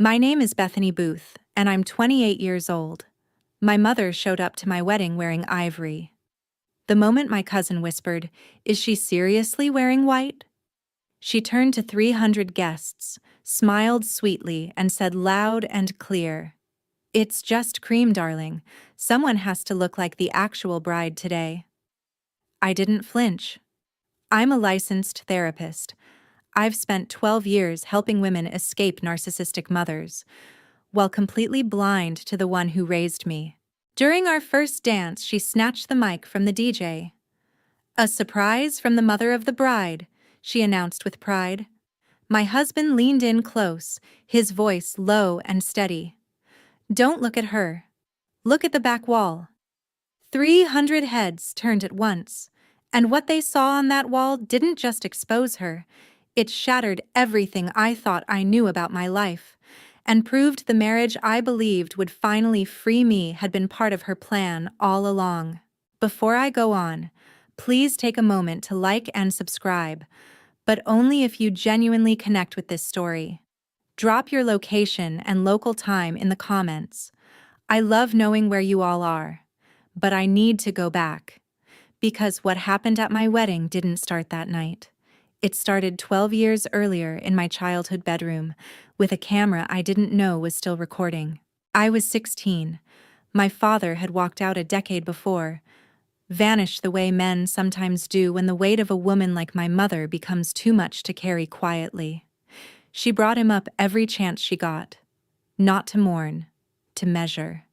My name is Bethany Booth, and I'm 28 years old. My mother showed up to my wedding wearing ivory. The moment my cousin whispered, "Is she seriously wearing white?" she turned to 300 guests, smiled sweetly, and said loud and clear, "It's just cream, darling. Someone has to look like the actual bride today." I didn't flinch. I'm a licensed therapist. I've spent 12 years helping women escape narcissistic mothers, while completely blind to the one who raised me. During our first dance, she snatched the mic from the DJ. "A surprise from the mother of the bride," she announced with pride. My husband leaned in close, his voice low and steady. "Don't look at her. Look at the back wall." 300 heads turned at once, and what they saw on that wall didn't just expose her. It shattered everything I thought I knew about my life, and proved the marriage I believed would finally free me had been part of her plan all along. Before I go on, please take a moment to like and subscribe, but only if you genuinely connect with this story. Drop your location and local time in the comments. I love knowing where you all are, but I need to go back, because what happened at my wedding didn't start that night. It started 12 years earlier in my childhood bedroom, with a camera I didn't know was still recording. I was 16. My father had walked out a decade before, vanished the way men sometimes do when the weight of a woman like my mother becomes too much to carry quietly. She brought him up every chance she got. Not to mourn, to measure.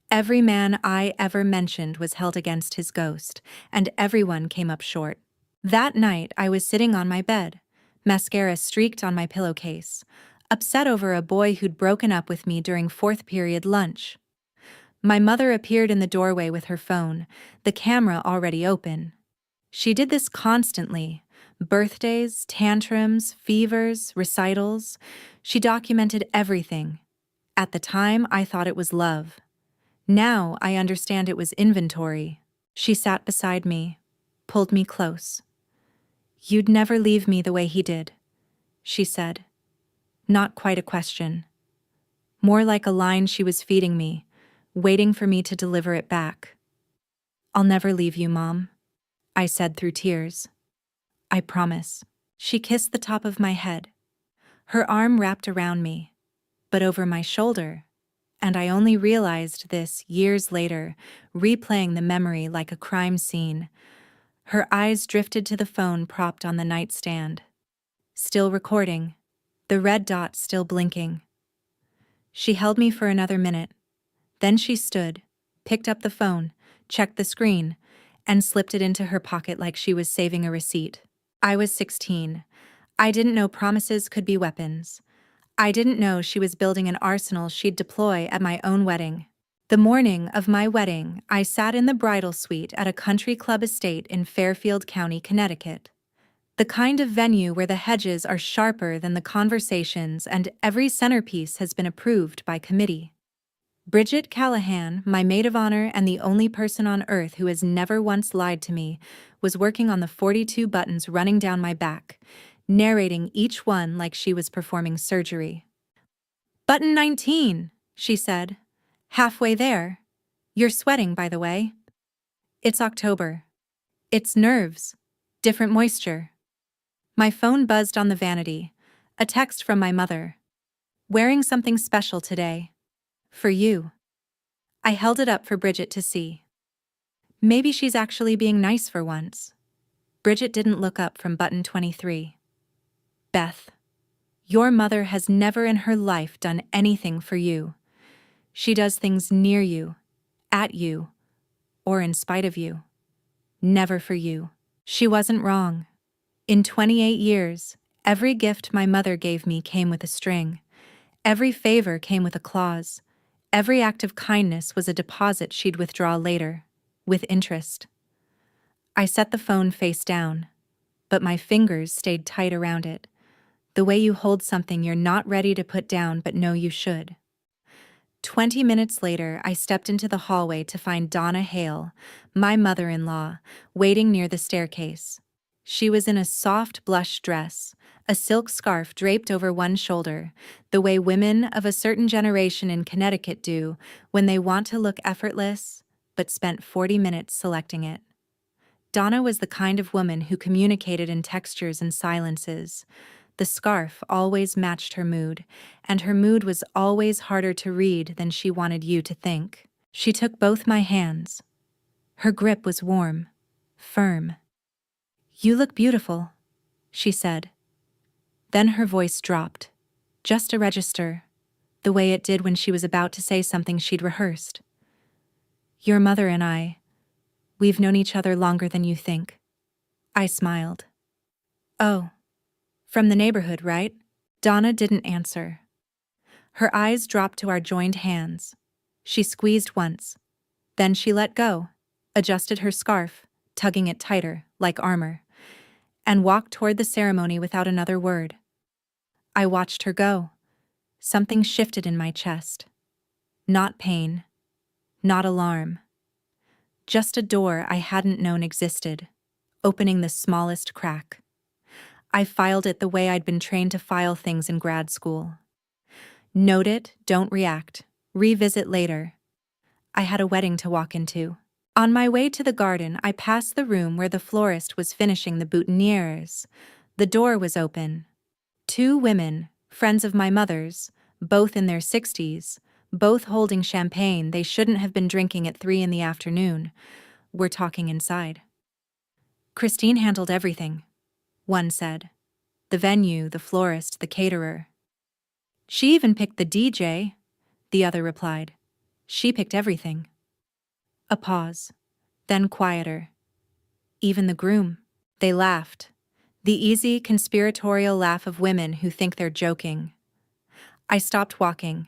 Every man I ever mentioned was held against his ghost, and everyone came up short. That night, I was sitting on my bed, mascara streaked on my pillowcase, upset over a boy who'd broken up with me during fourth period lunch. My mother appeared in the doorway with her phone, the camera already open. She did this constantly. Birthdays, tantrums, fevers, recitals. She documented everything. At the time, I thought it was love. Now I understand it was inventory. She sat beside me, pulled me close. "You'd never leave me the way he did," she said. Not quite a question. More like a line she was feeding me, waiting for me to deliver it back. "I'll never leave you, Mom," I said through tears. "I promise." She kissed the top of my head. Her arm wrapped around me, but over my shoulder, and I only realized this years later, replaying the memory like a crime scene. Her eyes drifted to the phone propped on the nightstand. Still recording, the red dot still blinking. She held me for another minute. Then she stood, picked up the phone, checked the screen, and slipped it into her pocket like she was saving a receipt. I was 16. I didn't know promises could be weapons. I didn't know she was building an arsenal she'd deploy at my own wedding. The morning of my wedding, I sat in the bridal suite at a country club estate in Fairfield County, Connecticut. The kind of venue where the hedges are sharper than the conversations and every centerpiece has been approved by committee. Bridget Callahan, my maid of honor and the only person on earth who has never once lied to me, was working on the 42 buttons running down my back, narrating each one like she was performing surgery. "Button 19, she said. "Halfway there. You're sweating, by the way." "It's October. It's nerves. Different moisture." My phone buzzed on the vanity. A text from my mother. "Wearing something special today. For you." I held it up for Bridget to see. Maybe she's actually being nice for once. Bridget didn't look up from button 23. "Beth, your mother has never in her life done anything for you. She does things near you, at you, or in spite of you. Never for you." She wasn't wrong. In 28 years, every gift my mother gave me came with a string. Every favor came with a clause. Every act of kindness was a deposit she'd withdraw later, with interest. I set the phone face down, but my fingers stayed tight around it, the way you hold something you're not ready to put down but know you should. 20 minutes later, I stepped into the hallway to find Donna Hale, my mother-in-law, waiting near the staircase. She was in a soft blush dress, A silk scarf draped over one shoulder, the way women of a certain generation in Connecticut do when they want to look effortless, but spent 40 minutes selecting it. Donna was the kind of woman who communicated in textures and silences. The scarf always matched her mood, and her mood was always harder to read than she wanted you to think. She took both my hands. Her grip was warm, firm. "You look beautiful," she said. Then her voice dropped, just a register, the way it did when she was about to say something she'd rehearsed. "Your mother and we've known each other longer than you think." I smiled. "Oh, from the neighborhood, right?" Donna didn't answer. Her eyes dropped to our joined hands. She squeezed once. Then she let go, adjusted her scarf, tugging it tighter, like armor, and walked toward the ceremony without another word. I watched her go. Something shifted in my chest. Not pain, not alarm. Just a door I hadn't known existed, opening the smallest crack. I filed it the way I'd been trained to file things in grad school. Note it, don't react, revisit later. I had a wedding to walk into. On my way to the garden, I passed the room where the florist was finishing the boutonnieres. The door was open. 2 women, friends of my mother's, both in their 60s, both holding champagne they shouldn't have been drinking at 3 in the afternoon, were talking inside. "Christine handled everything," one said. "The venue, the florist, the caterer." "She even picked the DJ," the other replied. "She picked everything." A pause, then quieter. "Even the groom." They laughed. The easy, conspiratorial laugh of women who think they're joking. I stopped walking.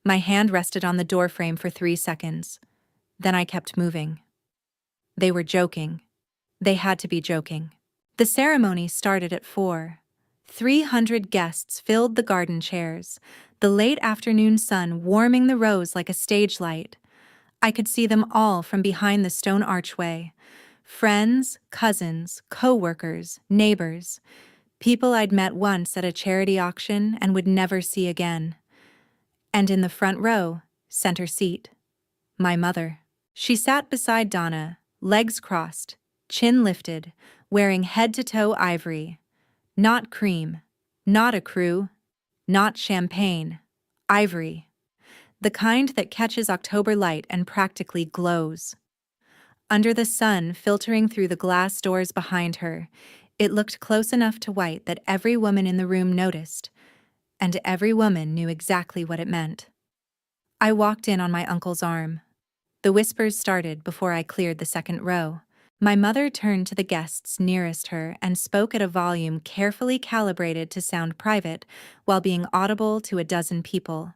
My hand rested on the doorframe for 3 seconds. Then I kept moving. They were joking. They had to be joking. The ceremony started at 4. 300 guests filled the garden chairs, the late afternoon sun warming the rows like a stage light. I could see them all from behind the stone archway. Friends, cousins, co-workers, neighbors, people I'd met once at a charity auction and would never see again. And in the front row, center seat, my mother. She sat beside Donna, legs crossed, chin lifted, wearing head-to-toe ivory. Not cream, not a crew, not champagne, ivory. The kind that catches October light and practically glows. Under the sun filtering through the glass doors behind her, it looked close enough to white that every woman in the room noticed, and every woman knew exactly what it meant. I walked in on my uncle's arm. The whispers started before I cleared the second row. My mother turned to the guests nearest her and spoke at a volume carefully calibrated to sound private while being audible to a dozen people.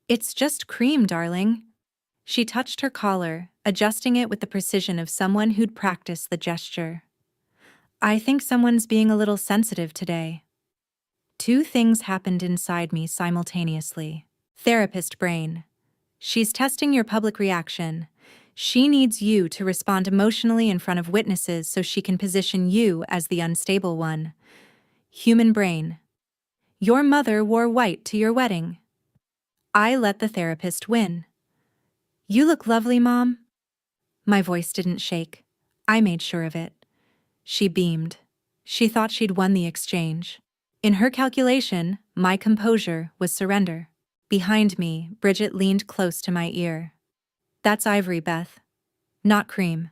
"It's just cream, darling." She touched her collar, adjusting it with the precision of someone who'd practiced the gesture. "I think someone's being a little sensitive today." 2 things happened inside me simultaneously. Therapist brain. She's testing your public reaction. She needs you to respond emotionally in front of witnesses so she can position you as the unstable one. Human brain. Your mother wore white to your wedding. I let the therapist win. "You look lovely, Mom." My voice didn't shake. I made sure of it. She beamed. She thought she'd won the exchange. In her calculation, my composure was surrender. Behind me, Bridget leaned close to my ear. "That's ivory, Beth. Not cream.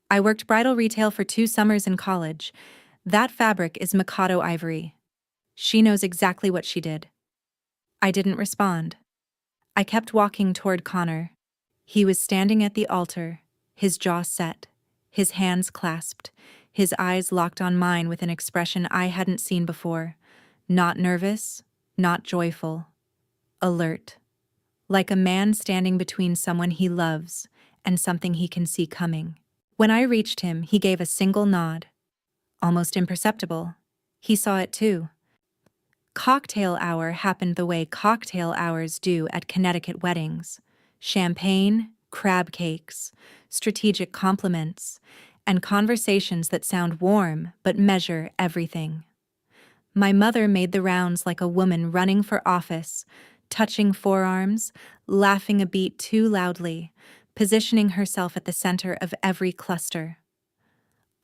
I worked bridal retail for 2 summers in college. That fabric is Mikado ivory. She knows exactly what she did." I didn't respond. I kept walking toward Connor. He was standing at the altar, his jaw set, his hands clasped, his eyes locked on mine with an expression I hadn't seen before. Not nervous, not joyful. Alert. Like a man standing between someone he loves and something he can see coming. When I reached him, he gave a single nod. Almost imperceptible. He saw it too. Cocktail hour happened the way cocktail hours do at Connecticut weddings. Champagne, crab cakes, strategic compliments, and conversations that sound warm but measure everything. My mother made the rounds like a woman running for office, touching forearms, laughing a beat too loudly, positioning herself at the center of every cluster.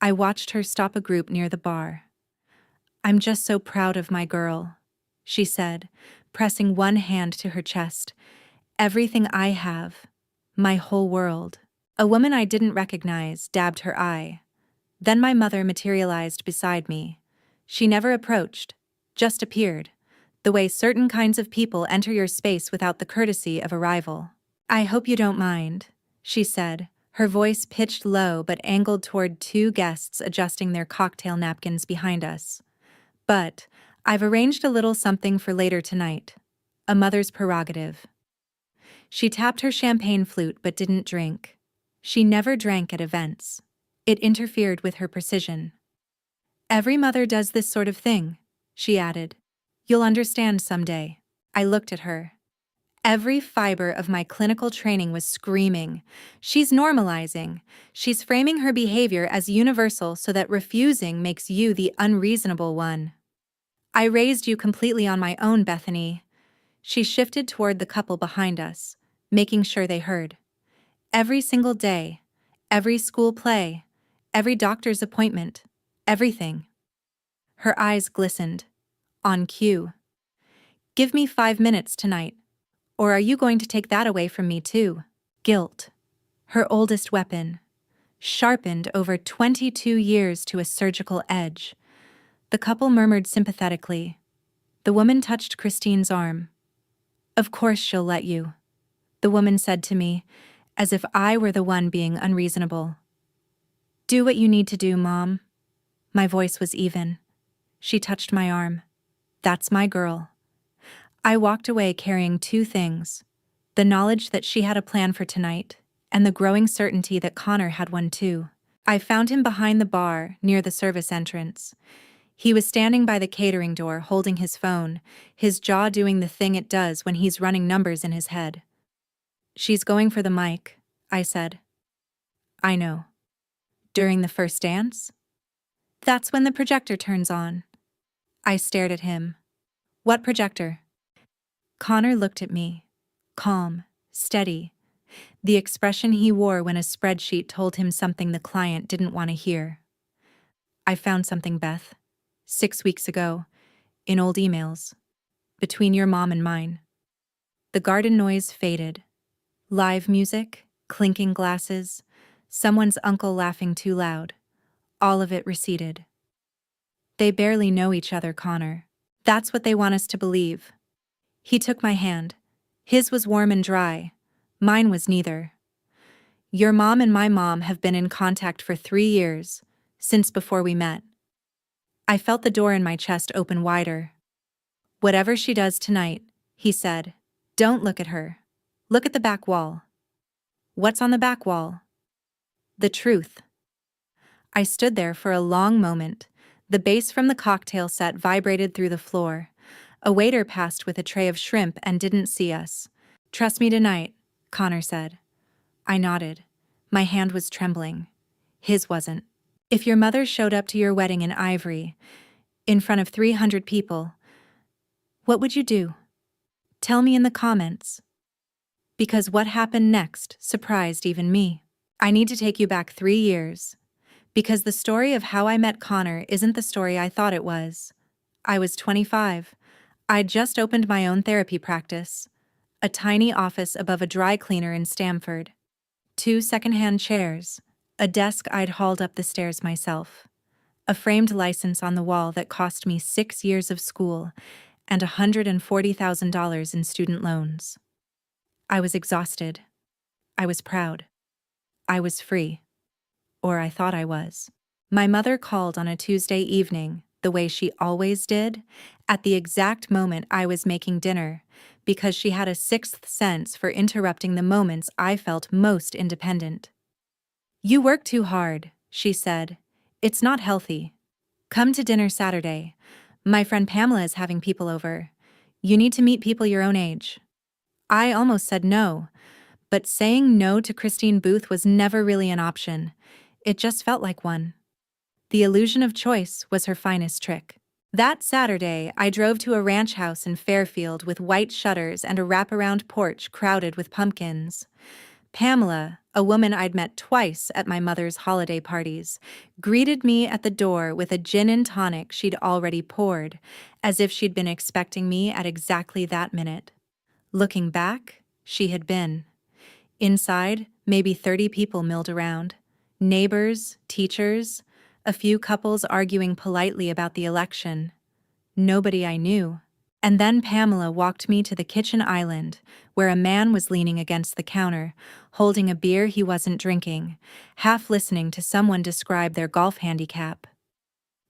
I watched her stop a group near the bar. "I'm just so proud of my girl," she said, pressing one hand to her chest. "Everything I have, my whole world." A woman I didn't recognize dabbed her eye. Then my mother materialized beside me. She never approached, just appeared, the way certain kinds of people enter your space without the courtesy of arrival. "I hope you don't mind," she said, her voice pitched low but angled toward two guests adjusting their cocktail napkins behind us. "But I've arranged a little something for later tonight. A mother's prerogative." She tapped her champagne flute but didn't drink. She never drank at events. It interfered with her precision. "Every mother does this sort of thing," she added. "You'll understand someday." I looked at her. Every fiber of my clinical training was screaming. She's normalizing. She's framing her behavior as universal so that refusing makes you the unreasonable one. "I raised you completely on my own, Bethany." She shifted toward the couple behind us, making sure they heard. "Every single day, every school play, every doctor's appointment, everything." Her eyes glistened. On cue. "Give me 5 minutes tonight. Or are you going to take that away from me too?" Guilt. Her oldest weapon. Sharpened over 22 years to a surgical edge. The couple murmured sympathetically. The woman touched Christine's arm. "Of course she'll let you," the woman said to me, as if I were the one being unreasonable. "Do what you need to do, Mom." My voice was even. She touched my arm. "That's my girl." I walked away carrying two things: the knowledge that she had a plan for tonight, and the growing certainty that Connor had one too. I found him behind the bar, near the service entrance. He was standing by the catering door holding his phone, his jaw doing the thing it does when he's running numbers in his head. "She's going for the mic," I said. "I know." "During the first dance?" "That's when the projector turns on." I stared at him. "What projector?" Connor looked at me. Calm, steady. The expression he wore when a spreadsheet told him something the client didn't want to hear. "I found something, Beth. 6 weeks ago. In old emails. Between your mom and mine." The garden noise faded. Live music, clinking glasses, someone's uncle laughing too loud. All of it receded. "They barely know each other, Connor. That's what they want us to believe." He took my hand. His was warm and dry. Mine was neither. "Your mom and my mom have been in contact for 3 years, since before we met." I felt the door in my chest open wider. "Whatever she does tonight," he said, "don't look at her. Look at the back wall." "What's on the back wall?" "The truth." I stood there for a long moment. The bass from the cocktail set vibrated through the floor. A waiter passed with a tray of shrimp and didn't see us. "Trust me tonight," Connor said. I nodded. My hand was trembling. His wasn't. "If your mother showed up to your wedding in Ivory, in front of 300 people, what would you do? Tell me in the comments." Because what happened next surprised even me. I need to take you back 3 years. Because the story of how I met Connor isn't the story I thought it was. I was 25. I'd just opened my own therapy practice. A tiny office above a dry cleaner in Stamford. 2 secondhand chairs. A desk I'd hauled up the stairs myself. A framed license on the wall that cost me 6 years of school and $140,000 in student loans. I was exhausted. I was proud. I was free. Or I thought I was. My mother called on a Tuesday evening, the way she always did, at the exact moment I was making dinner, because she had a sixth sense for interrupting the moments I felt most independent. "You work too hard," she said. "It's not healthy. Come to dinner Saturday. My friend Pamela is having people over. You need to meet people your own age." I almost said no, but saying no to Christine Booth was never really an option. It just felt like one. The illusion of choice was her finest trick. That Saturday, I drove to a ranch house in Fairfield with white shutters and a wraparound porch crowded with pumpkins. Pamela, a woman I'd met twice at my mother's holiday parties, greeted me at the door with a gin and tonic she'd already poured, as if she'd been expecting me at exactly that minute. Looking back, she had been. Inside, maybe 30 people milled around. Neighbors, teachers, a few couples arguing politely about the election. Nobody I knew. And then Pamela walked me to the kitchen island, where a man was leaning against the counter, holding a beer he wasn't drinking, half listening to someone describe their golf handicap.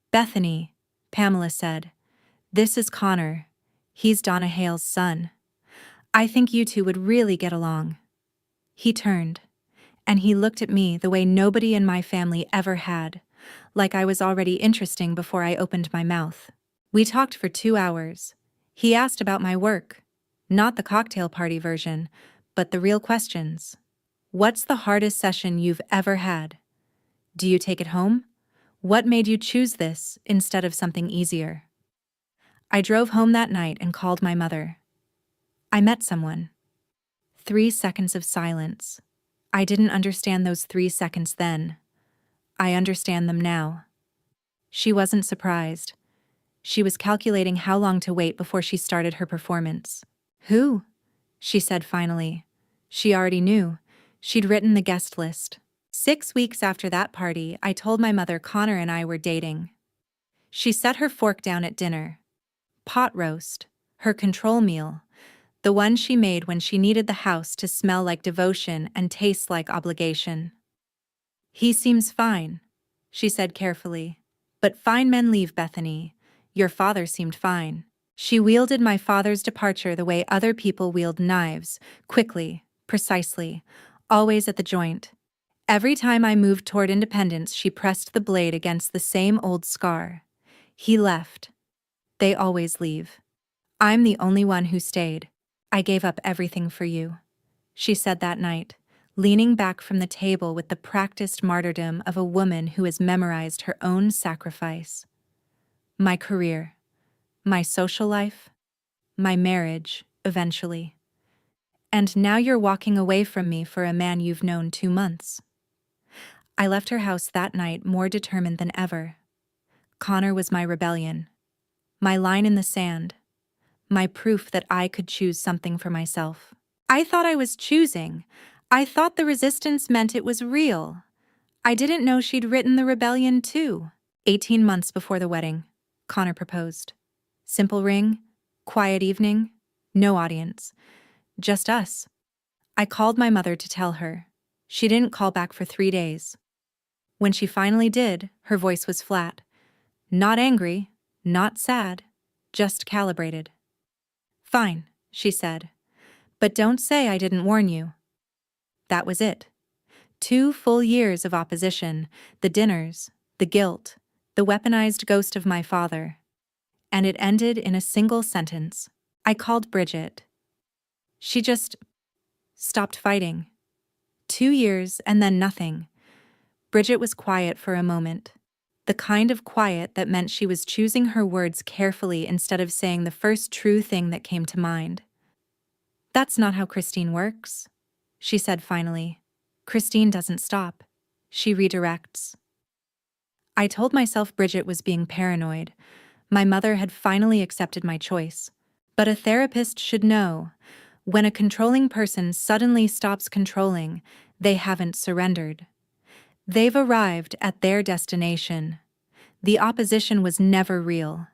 "Bethany," Pamela said, "this is Connor. He's Donna Hale's son. I think you two would really get along." He turned, and he looked at me the way nobody in my family ever had, like I was already interesting before I opened my mouth. We talked for 2 hours. He asked about my work, not the cocktail party version, but the real questions. What's the hardest session you've ever had? Do you take it home? What made you choose this instead of something easier? I drove home that night and called my mother. I met someone. 3 seconds of silence. I didn't understand those 3 seconds then. I understand them now. She wasn't surprised. She was calculating how long to wait before she started her performance. "Who?" she said finally. She already knew. She'd written the guest list. 6 weeks after that party, I told my mother Connor and I were dating. She set her fork down at dinner. Pot roast, her control meal, the one she made when she needed the house to smell like devotion and taste like obligation. "He seems fine," she said carefully. "But fine men leave, Bethany. Your father seemed fine." She wielded my father's departure the way other people wield knives, quickly, precisely, always at the joint. Every time I moved toward independence, she pressed the blade against the same old scar. He left. They always leave. I'm the only one who stayed. I gave up everything for you, she said that night, leaning back from the table with the practiced martyrdom of a woman who has memorized her own sacrifice. My career, my social life, my marriage, eventually. And now you're walking away from me for a man you've known 2 months. I left her house that night more determined than ever. Connor was my rebellion, my line in the sand, my proof that I could choose something for myself. I thought I was choosing. I thought the resistance meant it was real. I didn't know she'd written the rebellion too. 18 months before the wedding, Connor proposed. Simple ring, quiet evening, no audience, just us. I called my mother to tell her. She didn't call back for 3 days. When she finally did, her voice was flat. Not angry, not sad, just calibrated. "Fine," she said. "But don't say I didn't warn you." That was it. 2 full years of opposition, the dinners, the guilt, the weaponized ghost of my father. And it ended in a single sentence. I called Bridget. She just stopped fighting. 2 years and then nothing. Bridget was quiet for a moment. The kind of quiet that meant she was choosing her words carefully instead of saying the first true thing that came to mind. "That's not how Christine works," she said finally. "Christine doesn't stop. She redirects." I told myself Bridget was being paranoid. My mother had finally accepted my choice. But a therapist should know, when a controlling person suddenly stops controlling, they haven't surrendered. They've arrived at their destination. The opposition was never real.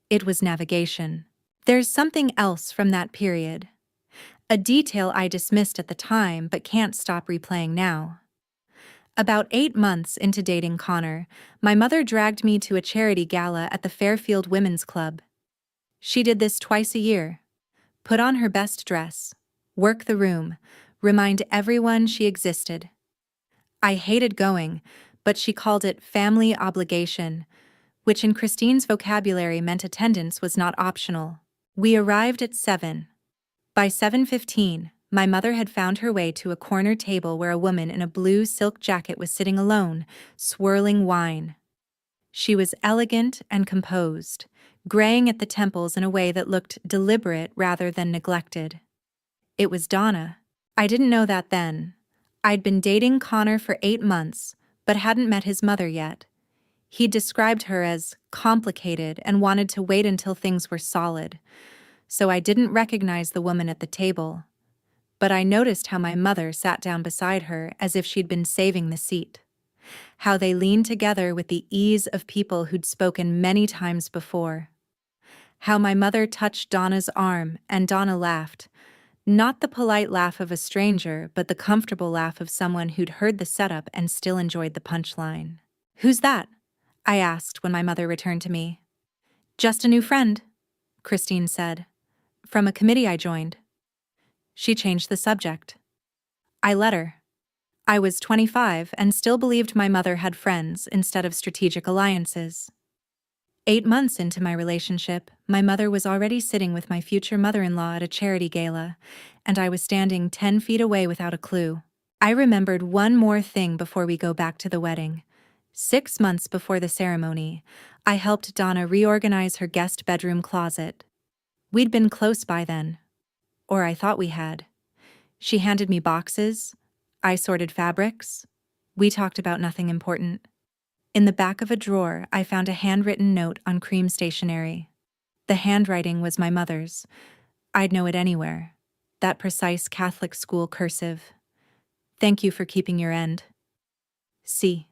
It was navigation. There's something else from that period. A detail I dismissed at the time but can't stop replaying now. About 8 months into dating Connor, my mother dragged me to a charity gala at the Fairfield Women's Club. She did this twice a year. Put on her best dress, work the room, remind everyone she existed. I hated going, but she called it family obligation, which in Christine's vocabulary meant attendance was not optional. We arrived at 7. By 7:15, my mother had found her way to a corner table where a woman in a blue silk jacket was sitting alone, swirling wine. She was elegant and composed, graying at the temples in a way that looked deliberate rather than neglected. It was Donna. I didn't know that then. I'd been dating Connor for 8 months, but hadn't met his mother yet. He described her as complicated and wanted to wait until things were solid, so I didn't recognize the woman at the table. But I noticed how my mother sat down beside her as if she'd been saving the seat. How they leaned together with the ease of people who'd spoken many times before. How my mother touched Donna's arm and Donna laughed. Not the polite laugh of a stranger, but the comfortable laugh of someone who'd heard the setup and still enjoyed the punchline. "Who's that?" I asked when my mother returned to me. "Just a new friend," Christine said. "From a committee I joined." She changed the subject. I let her. I was 25 and still believed my mother had friends instead of strategic alliances. 8 months into my relationship, my mother was already sitting with my future mother-in-law at a charity gala, and I was standing 10 feet away without a clue. I remembered one more thing before we go back to the wedding. 6 months before the ceremony, I helped Donna reorganize her guest bedroom closet. We'd been close by then. Or I thought we had. She handed me boxes. I sorted fabrics. We talked about nothing important. In the back of a drawer, I found a handwritten note on cream stationery. The handwriting was my mother's. I'd know it anywhere. That precise Catholic school cursive. "Thank you for keeping your end." "See."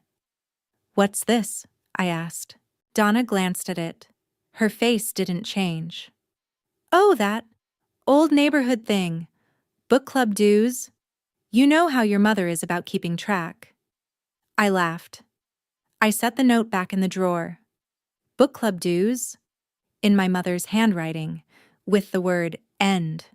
"What's this?" I asked. Donna glanced at it. Her face didn't change. "Oh, that old neighborhood thing. Book club dues. You know how your mother is about keeping track." I laughed. I set the note back in the drawer. Book club dues? In my mother's handwriting, with the word end.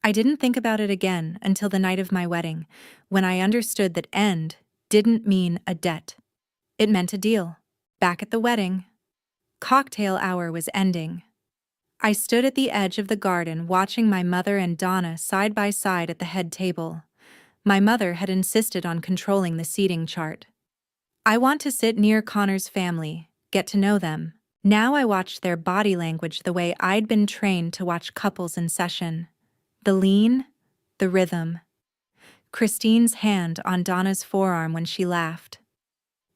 I didn't think about it again until the night of my wedding, when I understood that end didn't mean a debt. It meant a deal. Back at the wedding, cocktail hour was ending. I stood at the edge of the garden watching my mother and Donna side by side at the head table. My mother had insisted on controlling the seating chart. I want to sit near Connor's family, get to know them. Now I watched their body language the way I'd been trained to watch couples in session. The lean, the rhythm. Christine's hand on Donna's forearm when she laughed.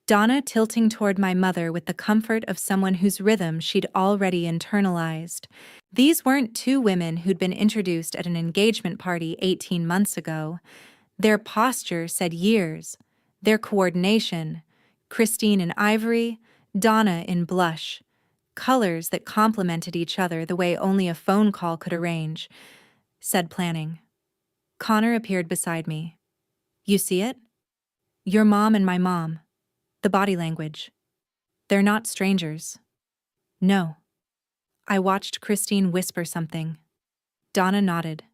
Donna tilting toward my mother with the comfort of someone whose rhythm she'd already internalized. These weren't two women who'd been introduced at an engagement party 18 months ago. Their posture said years. Their coordination, Christine in ivory, Donna in blush. Colors that complemented each other the way only a phone call could arrange. Said planning. Connor appeared beside me. "You see it? Your mom and my mom. The body language. They're not strangers." "No." I watched Christine whisper something. Donna nodded.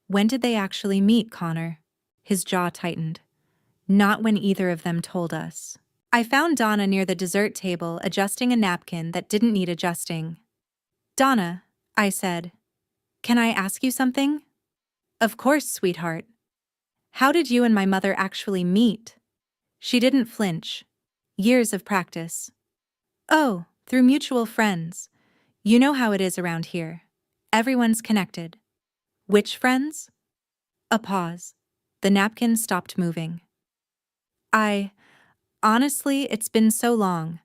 "When did they actually meet, Connor?" His jaw tightened. "Not when either of them told us." I found Donna near the dessert table adjusting a napkin that didn't need adjusting. "Donna," I said, "can I ask you something?" "Of course, sweetheart." "How did you and my mother actually meet?" She didn't flinch. "Years of practice." "Oh, through mutual friends. You know how it is around here. Everyone's connected." "Which friends?" A pause. The napkin stopped moving. Honestly, it's been so long.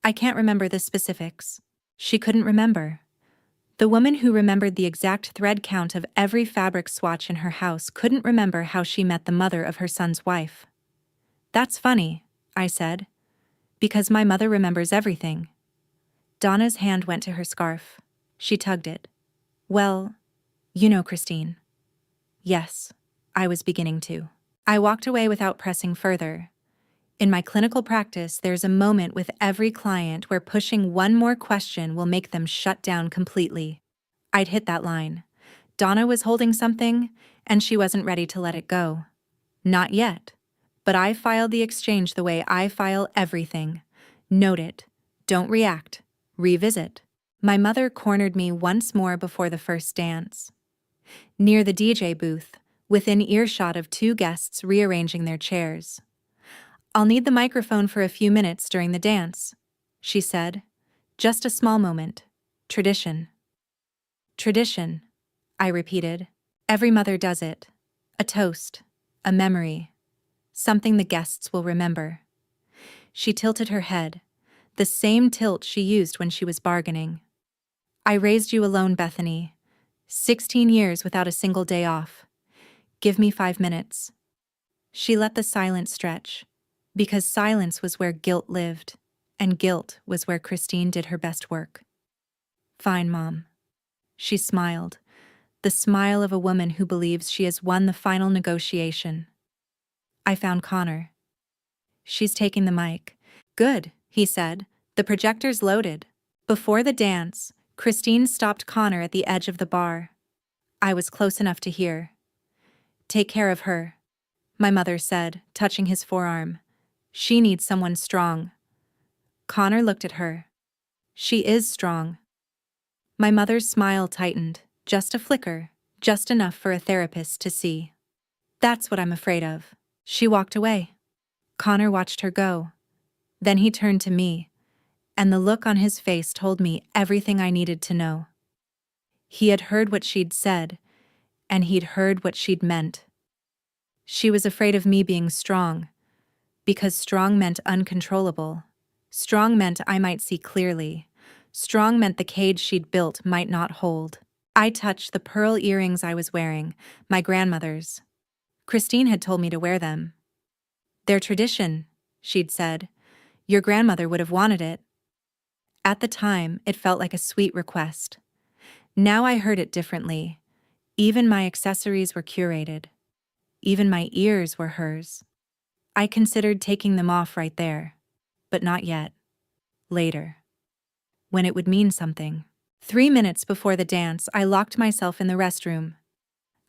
I can't remember the specifics." She couldn't remember. The woman who remembered the exact thread count of every fabric swatch in her house couldn't remember how she met the mother of her son's wife. "That's funny," I said, "because my mother remembers everything." Donna's hand went to her scarf. She tugged it. "Well, you know, Christine." Yes, I was beginning to. I walked away without pressing further. In my clinical practice, there's a moment with every client where pushing one more question will make them shut down completely. I'd hit that line. Donna was holding something, and she wasn't ready to let it go. Not yet. But I filed the exchange the way I file everything. Note it. Don't react. Revisit. My mother cornered me once more before the first dance. Near the DJ booth, within earshot of two guests rearranging their chairs. "I'll need the microphone for a few minutes during the dance," she said. Just a small moment. Tradition. Tradition, I repeated. Every mother does it. A toast. A memory. Something the guests will remember. She tilted her head, the same tilt she used when she was bargaining. I raised you alone, Bethany. 16 years without a single day off. Give me 5 minutes. She let the silence stretch, because silence was where guilt lived, and guilt was where Christine did her best work. Fine, Mom. She smiled, the smile of a woman who believes she has won the final negotiation. I found Connor. She's taking the mic. Good, he said. The projector's loaded. Before the dance, Christine stopped Connor at the edge of the bar. I was close enough to hear. Take care of her, my mother said, touching his forearm. She needs someone strong. Connor looked at her. She is strong. My mother's smile tightened, just a flicker, just enough for a therapist to see. That's what I'm afraid of. She walked away. Connor watched her go. Then he turned to me, and the look on his face told me everything I needed to know. He had heard what she'd said, and he'd heard what she'd meant. She was afraid of me being strong, because strong meant uncontrollable. Strong meant I might see clearly. Strong meant the cage she'd built might not hold. I touched the pearl earrings I was wearing, my grandmother's. Christine had told me to wear them. They're tradition, she'd said. Your grandmother would have wanted it. At the time, it felt like a sweet request. Now I heard it differently. Even my accessories were curated. Even my ears were hers. I considered taking them off right there. But not yet. Later. When it would mean something. 3 minutes before the dance, I locked myself in the restroom.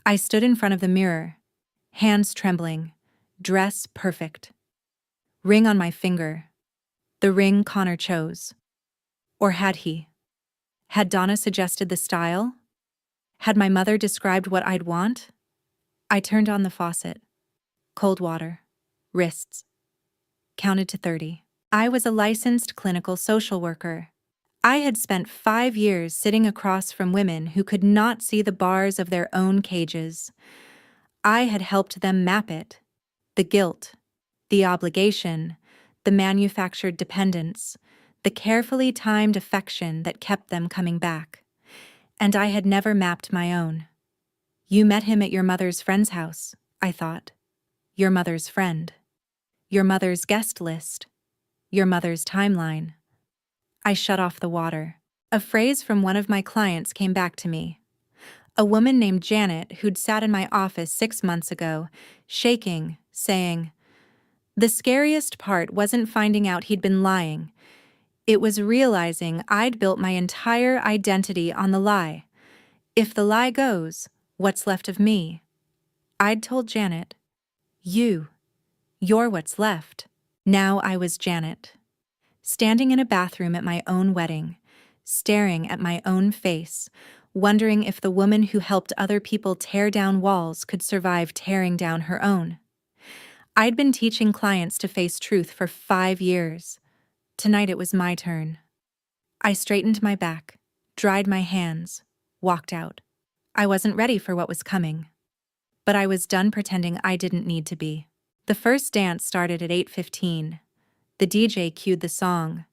I stood in front of the mirror, hands trembling, dress perfect. Ring on my finger. The ring Connor chose. Or had he? Had Donna suggested the style? Had my mother described what I'd want? I turned on the faucet. Cold water. Wrists. Counted to 30. I was a licensed clinical social worker. I had spent 5 years sitting across from women who could not see the bars of their own cages. I had helped them map it. The guilt, the obligation, the manufactured dependence, the carefully timed affection that kept them coming back. And I had never mapped my own. You met him at your mother's friend's house, I thought. Your mother's friend. Your mother's guest list. Your mother's timeline. I shut off the water. A phrase from one of my clients came back to me. A woman named Janet who'd sat in my office 6 months ago, shaking, saying, "The scariest part wasn't finding out he'd been lying. It was realizing I'd built my entire identity on the lie. If the lie goes, what's left of me?" I'd told Janet, You're what's left." Now I was Janet. Standing in a bathroom at my own wedding, staring at my own face, wondering if the woman who helped other people tear down walls could survive tearing down her own. I'd been teaching clients to face truth for 5 years. Tonight it was my turn. I straightened my back, dried my hands, walked out. I wasn't ready for what was coming. But I was done pretending I didn't need to be. The first dance started at 8:15. The DJ cued the song.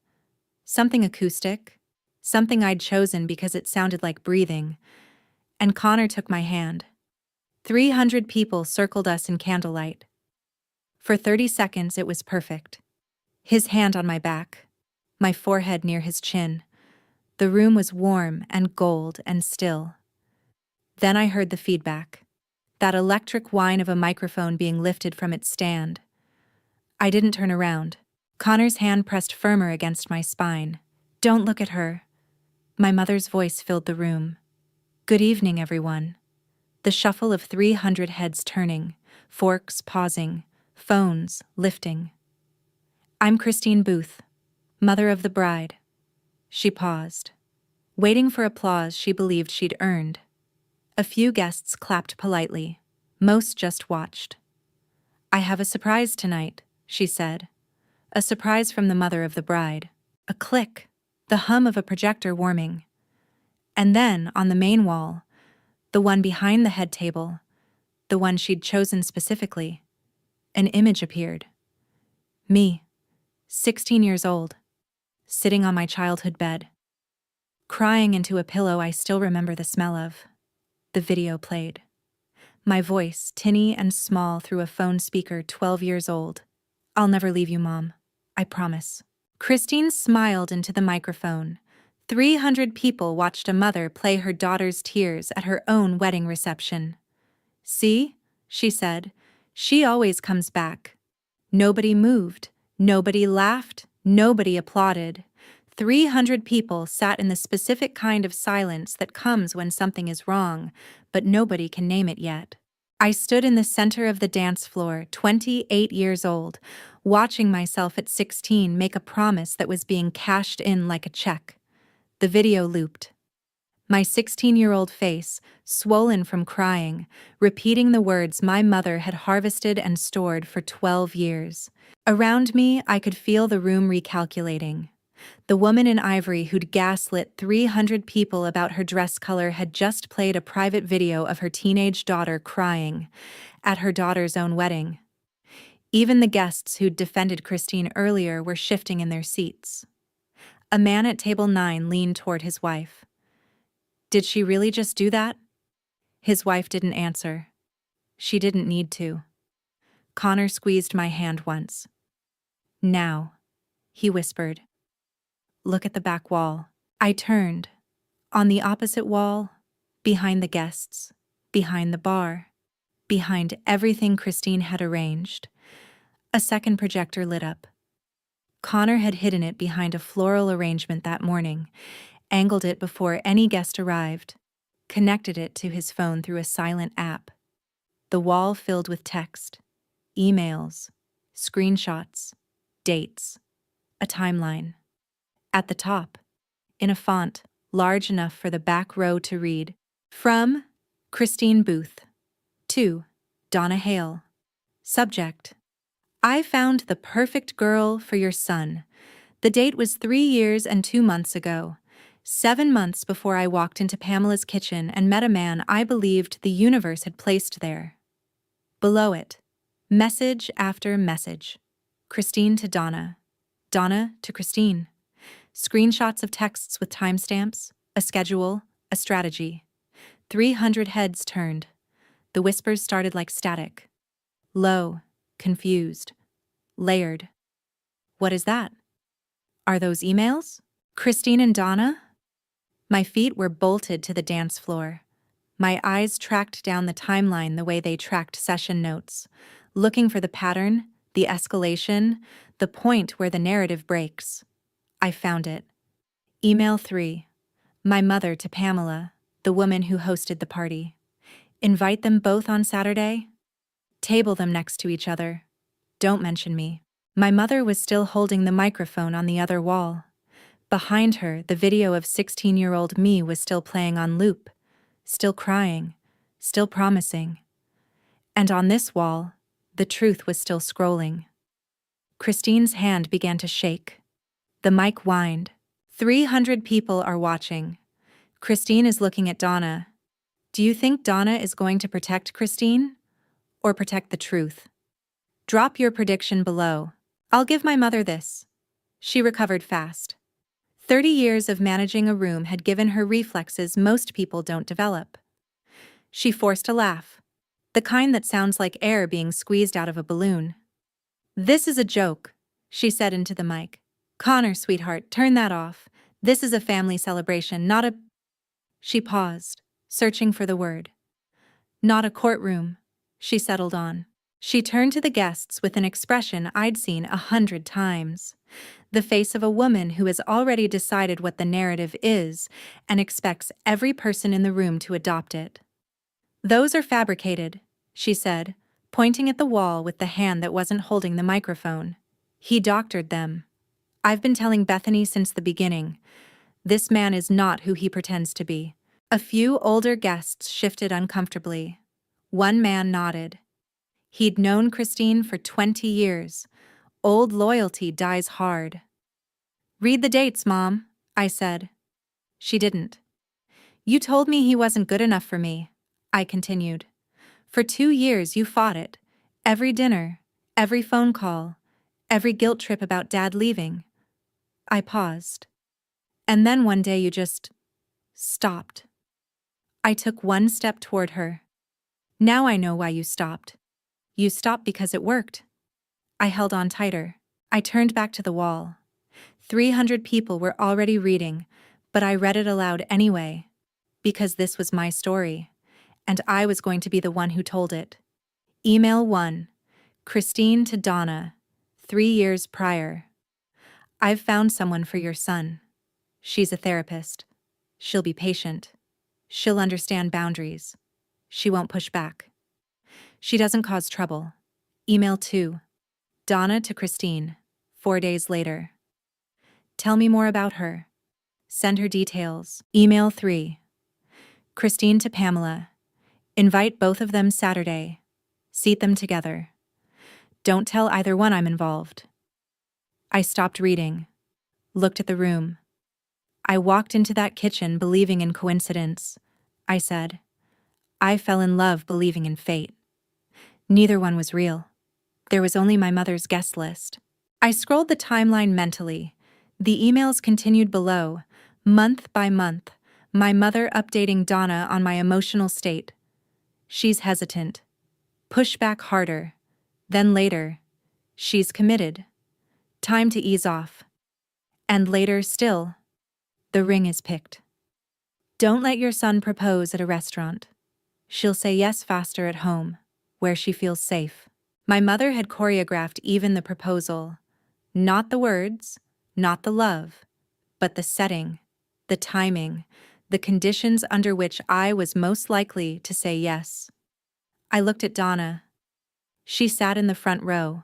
Something acoustic, something I'd chosen because it sounded like breathing. And Connor took my hand. 300 people circled us in candlelight. For 30 seconds it was perfect. His hand on my back, my forehead near his chin. The room was warm and gold and still. Then I heard the feedback. That electric whine of a microphone being lifted from its stand. I didn't turn around. Connor's hand pressed firmer against my spine. "Don't look at her." My mother's voice filled the room. "Good evening, everyone." The shuffle of 300 heads turning, forks pausing, phones lifting. "I'm Christine Booth, mother of the bride." She paused, waiting for applause she believed she'd earned. A few guests clapped politely. Most just watched. "I have a surprise tonight," she said. A surprise from the mother of the bride. A click. the hum of a projector warming. And then, on the main wall, the one behind the head table, the one she'd chosen specifically, an image appeared. Me, 16 years old, sitting on my childhood bed, crying into a pillow I still remember the smell of. The video played. My voice, tinny and small through a phone speaker 12 years old. I'll never leave you, Mom. I promise. Christine smiled into the microphone. 300 people watched a mother play her daughter's tears at her own wedding reception. See, she said, she always comes back. Nobody moved, nobody laughed, nobody applauded. 300 people sat in the specific kind of silence that comes when something is wrong, but nobody can name it yet. I stood in the center of the dance floor, 28 years old, watching myself at 16 make a promise that was being cashed in like a check. The video looped. My 16-year-old face, swollen from crying, repeating the words my mother had harvested and stored for 12 years. Around me, I could feel the room recalculating. The woman in ivory who'd gaslit 300 people about her dress color had just played a private video of her teenage daughter crying at her daughter's own wedding. Even the guests who'd defended Christine earlier were shifting in their seats. A man at table 9 leaned toward his wife. Did she really just do that? His wife didn't answer. She didn't need to. Connor squeezed my hand once. Now, he whispered. Look at the back wall. I turned. On the opposite wall, behind the guests, behind the bar, behind everything Christine had arranged, a second projector lit up. Connor had hidden it behind a floral arrangement that morning, angled it before any guest arrived, connected it to his phone through a silent app. The wall filled with text, emails, screenshots, dates, a timeline. At the top, in a font large enough for the back row to read, from Christine Booth to Donna Hale. Subject: I found the perfect girl for your son. The date was 3 years and 2 months ago, 7 months before I walked into Pamela's kitchen and met a man I believed the universe had placed there. Below it, message after message. Christine to Donna. Donna to Christine. Screenshots of texts with timestamps, a schedule, a strategy. 300 heads turned. The whispers started like static. Low, confused, layered. What is that? Are those emails? Christine and Donna? My feet were bolted to the dance floor. My eyes tracked down the timeline the way they tracked session notes, looking for the pattern, the escalation, the point where the narrative breaks. I found it. Email 3. My mother to Pamela, the woman who hosted the party. Invite them both on Saturday? Table them next to each other. Don't mention me. My mother was still holding the microphone on the other wall. Behind her, the video of 16-year-old me was still playing on loop, still crying, still promising. And on this wall, the truth was still scrolling. Christine's hand began to shake. The mic whined. 300 people are watching. Christine is looking at Donna. Do you think Donna is going to protect Christine? Or protect the truth? Drop your prediction below. I'll give my mother this. She recovered fast. 30 years of managing a room had given her reflexes most people don't develop. She forced a laugh, the kind that sounds like air being squeezed out of a balloon. This is a joke, she said into the mic. Connor, sweetheart, turn that off. This is a family celebration, not a... She paused, searching for the word. Not a courtroom, she settled on. She turned to the guests with an expression I'd seen 100 times. The face of a woman who has already decided what the narrative is and expects every person in the room to adopt it. Those are fabricated, she said, pointing at the wall with the hand that wasn't holding the microphone. He doctored them. I've been telling Bethany since the beginning. This man is not who he pretends to be. A few older guests shifted uncomfortably. One man nodded. He'd known Christine for 20 years. Old loyalty dies hard. Read the dates, Mom, I said. She didn't. You told me he wasn't good enough for me, I continued. For 2 years you fought it. Every dinner, every phone call, every guilt trip about Dad leaving. I paused. And then one day you just stopped. I took one step toward her. Now I know why you stopped. You stopped because it worked. I held on tighter. I turned back to the wall. 300 people were already reading, but I read it aloud anyway, because this was my story, and I was going to be the one who told it. Email 1. Christine to Donna, 3 years prior. I've found someone for your son. She's a therapist. She'll be patient. She'll understand boundaries. She won't push back. She doesn't cause trouble. Email 2. Donna to Christine, 4 days later. Tell me more about her. Send her details. Email 3. Christine to Pamela. Invite both of them Saturday. Seat them together. Don't tell either one I'm involved. I stopped reading. Looked at the room. I walked into that kitchen believing in coincidence. I said, I fell in love believing in fate. Neither one was real. There was only my mother's guest list. I scrolled the timeline mentally. The emails continued below, month by month, my mother updating Donna on my emotional state. She's hesitant. Push back harder. Then later, she's committed. Time to ease off. And later still, the ring is picked. Don't let your son propose at a restaurant. She'll say yes faster at home, where she feels safe. My mother had choreographed even the proposal. Not the words, not the love, but the setting, the timing, the conditions under which I was most likely to say yes. I looked at Donna. She sat in the front row,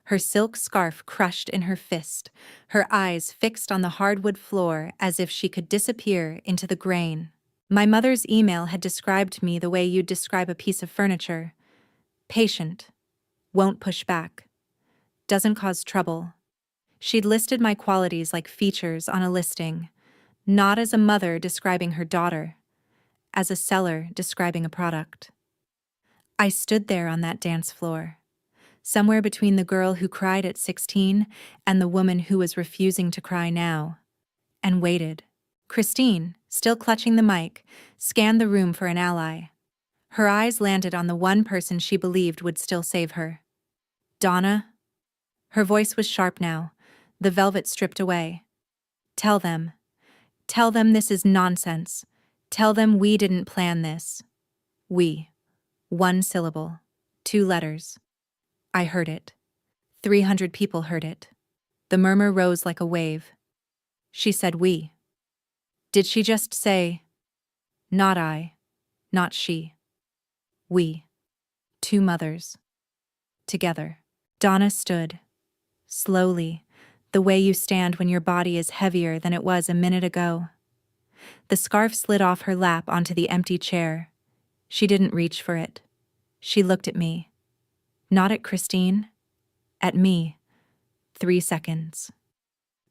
her silk scarf crushed in her fist, her eyes fixed on the hardwood floor as if she could disappear into the grain. My mother's email had described me the way you'd describe a piece of furniture. Patient. Won't push back. Doesn't cause trouble. She'd listed my qualities like features on a listing, not as a mother describing her daughter, as a seller describing a product. I stood there on that dance floor, somewhere between the girl who cried at 16 and the woman who was refusing to cry now, and waited. Christine, still clutching the mic, scanned the room for an ally. Her eyes landed on the one person she believed would still save her. Donna? Her voice was sharp now, the velvet stripped away. Tell them. Tell them this is nonsense. Tell them we didn't plan this. We. 1 syllable. 2 letters. I heard it. 300 people heard it. The murmur rose like a wave. She said we. Did she just say, not I, not she. We. 2 mothers. Together. Donna stood. Slowly, the way you stand when your body is heavier than it was a minute ago. The scarf slid off her lap onto the empty chair. She didn't reach for it. She looked at me. Not at Christine. At me. 3 seconds.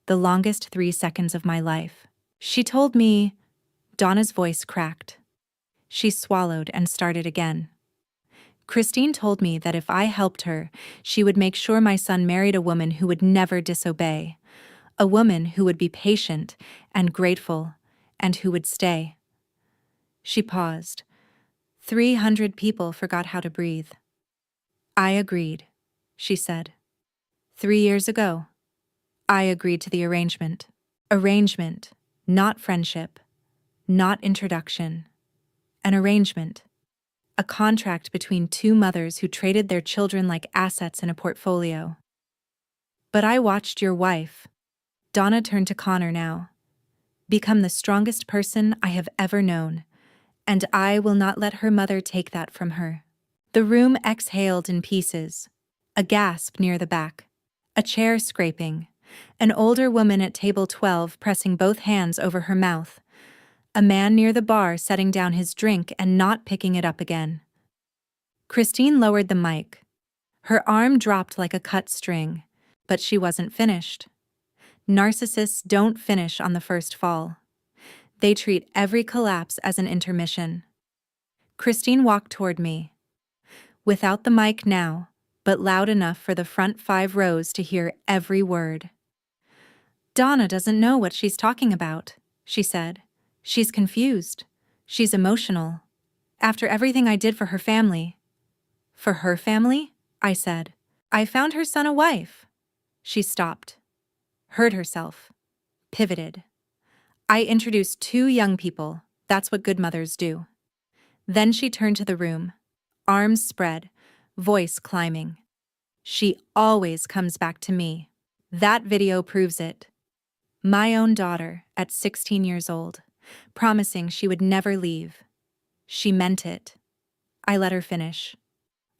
The longest 3 seconds of my life. She told me. Donna's voice cracked. She swallowed and started again. Christine told me that if I helped her, she would make sure my son married a woman who would never disobey, a woman who would be patient and grateful, and who would stay. She paused. 300 people forgot how to breathe. I agreed, she said. 3 years ago, I agreed to the arrangement. Arrangement, not friendship, not introduction. An arrangement. A contract between 2 mothers who traded their children like assets in a portfolio. But I watched your wife. Donna turned to Connor now. Become the strongest person I have ever known, and I will not let her mother take that from her. The room exhaled in pieces. A gasp near the back. A chair scraping. An older woman at table 12 pressing both hands over her mouth. A man near the bar setting down his drink and not picking it up again. Christine lowered the mic. Her arm dropped like a cut string, but she wasn't finished. Narcissists don't finish on the first fall. They treat every collapse as an intermission. Christine walked toward me. Without the mic now, but loud enough for the front 5 rows to hear every word. "Donna doesn't know what she's talking about," she said. "She's confused. She's emotional. After everything I did for her family." "For her family?" I said. "I found her son a wife." She stopped, heard herself, pivoted. "I introduced 2 young people. That's what good mothers do." Then she turned to the room, arms spread, voice climbing. "She always comes back to me. That video proves it. My own daughter, at 16 years old, promising she would never leave. She meant it." I let her finish.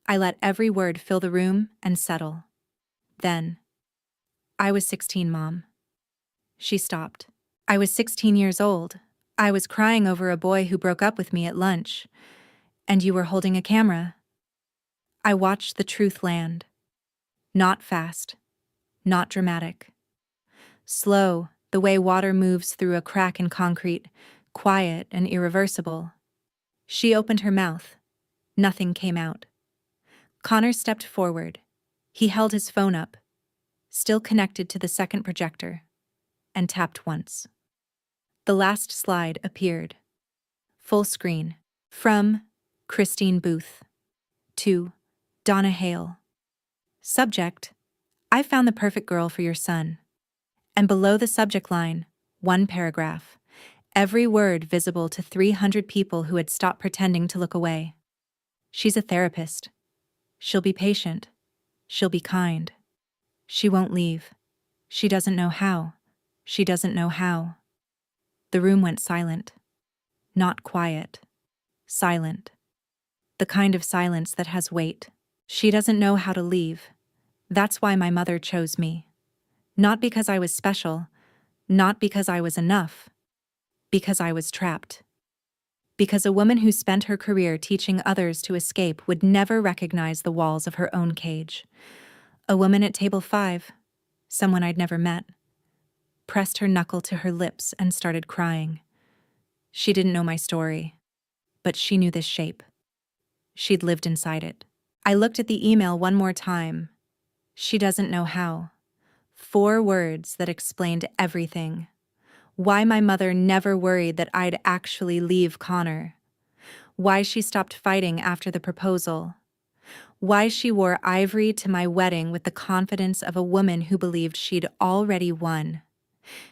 I let every word fill the room and settle. Then, "I was 16, Mom." She stopped. "I was 16 years old. I was crying over a boy who broke up with me at lunch. And you were holding a camera." I watched the truth land. Not fast. Not dramatic. Slow, the way water moves through a crack in concrete, quiet and irreversible. She opened her mouth. Nothing came out. Connor stepped forward. He held his phone up, still connected to the second projector, and tapped once. The last slide appeared. Full screen. From Christine Booth to Donna Hale. Subject: "I found the perfect girl for your son." And below the subject line, 1 paragraph. Every word visible to 300 people who had stopped pretending to look away. "She's a therapist. She'll be patient. She'll be kind. She won't leave. She doesn't know how. She doesn't know how." The room went silent. Not quiet. Silent. The kind of silence that has weight. She doesn't know how to leave. That's why my mother chose me. Not because I was special. Not because I was enough. Because I was trapped. Because a woman who spent her career teaching others to escape would never recognize the walls of her own cage. A woman at table 5, someone I'd never met, pressed her knuckle to her lips and started crying. She didn't know my story, but she knew this shape. She'd lived inside it. I looked at the email one more time. She doesn't know how. 4 words that explained everything. Why my mother never worried that I'd actually leave Connor. Why she stopped fighting after the proposal. Why she wore ivory to my wedding with the confidence of a woman who believed she'd already won.